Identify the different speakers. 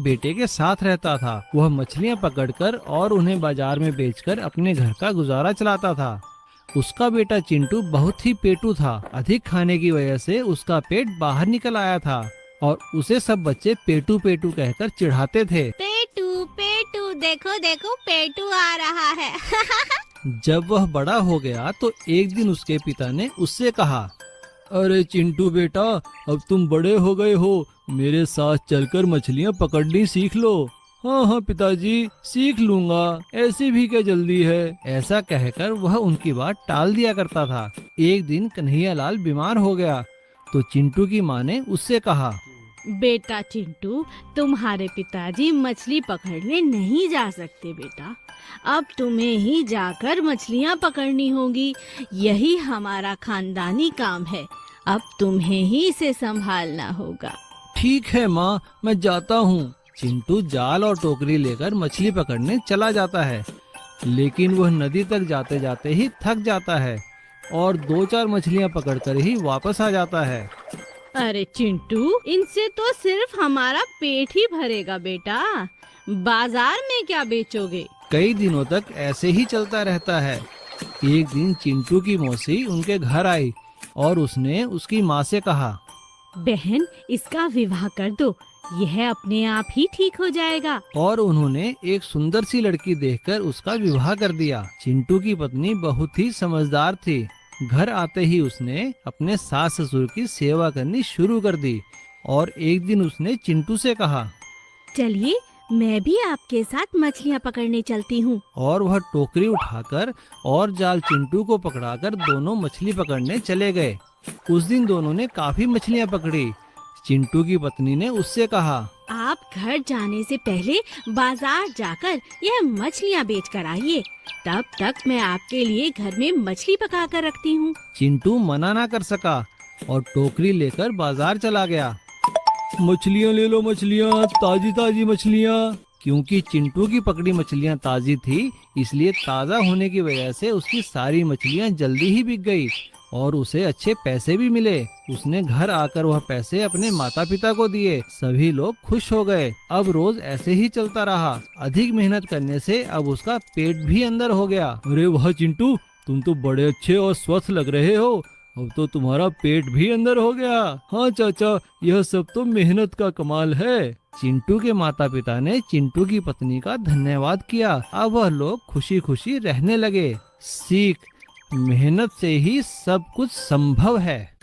Speaker 1: बेटे के साथ रहता था। वह मछलियाँ पकड़कर और उन्हें बाजार में बेचकर अपने घर का गुजारा चलाता था। उसका बेटा चिंटू बहुत ही पेटू था। अधिक खाने की वजह से उसका पेट बाहर निकल आया था और उसे सब बच्चे पेटू पेटू कहकर चिढ़ाते थे।
Speaker 2: पेटू पेटू, देखो देखो पेटू आ रहा है।
Speaker 1: जब वह बड़ा हो गया तो एक दिन उसके पिता ने उससे कहा, अरे चिंटू बेटा, अब तुम बड़े हो गए हो, मेरे साथ चलकर मछलियाँ पकड़नी सीख लो। हाँ हाँ पिताजी, सीख लूंगा, ऐसी भी क्या जल्दी है। ऐसा कहकर वह उनकी बात टाल दिया करता था। एक दिन कन्हैयालाल बीमार हो गया तो चिंटू की माँ ने उससे कहा,
Speaker 2: बेटा चिंटू, तुम्हारे पिताजी मछली पकड़ने नहीं जा सकते बेटा। अब तुम्हें ही जाकर मछलियाँ पकड़नी होगी। यही हमारा खानदानी काम है। अब तुम्हें ही इसे संभालना होगा।
Speaker 1: ठीक है माँ, मैं जाता हूँ। चिंटू जाल और टोकरी लेकर मछली पकड़ने चला जाता है, लेकिन वह नदी तक जाते जाते ही थक जाता है और 2-4 मछलियाँ पकड़कर ही वापस आ जाता है।
Speaker 2: अरे चिंटू, इनसे तो सिर्फ हमारा पेट ही भरेगा बेटा। बाजार में क्या बेचोगे?
Speaker 1: कई दिनों तक ऐसे ही चलता रहता है। एक दिन चिंटू की मौसी उनके घर आई और उसने उसकी माँ से कहा,
Speaker 2: बहन, इसका विवाह कर दो, यह अपने आप ही ठीक हो जाएगा।
Speaker 1: और उन्होंने एक सुंदर सी लड़की देखकर उसका विवाह कर दिया। चिंटू की पत्नी बहुत ही समझदार थी। घर आते ही उसने अपने सास ससुर की सेवा करनी शुरू कर दी और एक दिन उसने चिंटू से कहा,
Speaker 2: चलिए मैं भी आपके साथ मछलियाँ पकड़ने चलती हूँ।
Speaker 1: और वह टोकरी उठाकर और जाल चिंटू को पकड़ाकर दोनों मछली पकड़ने चले गए। उस दिन दोनों ने काफी मछलियाँ पकड़ी। चिंटू की पत्नी ने उससे कहा,
Speaker 2: आप घर जाने से पहले बाजार जाकर यह मछलियाँ बेच कर आइए। तब तक मैं आपके लिए घर में मछली पका कर रखती हूँ।
Speaker 1: चिंटू मना ना कर सका और टोकरी लेकर बाजार चला गया। मछलियाँ ले लो, मछलियाँ, ताजी ताजी मछलियाँ। क्योंकि चिंटू की पकड़ी मछलियाँ ताजी थी, इसलिए ताज़ा होने की वजह से उसकी सारी मछलियाँ जल्दी ही बिक गई और उसे अच्छे पैसे भी मिले। उसने घर आकर वह पैसे अपने माता पिता को दिए। सभी लोग खुश हो गए। अब रोज ऐसे ही चलता रहा। अधिक मेहनत करने से अब उसका पेट भी अंदर हो गया। अरे वाह चिंटू, तुम तो बड़े अच्छे और स्वस्थ लग रहे हो। अब तो तुम्हारा पेट भी अंदर हो गया। हाँ चाचा, यह सब तो मेहनत का कमाल है। चिंटू के माता पिता ने चिंटू की पत्नी का धन्यवाद किया। अब वह लोग खुशी खुशी रहने लगे। सीख, मेहनत से ही सब कुछ संभव है।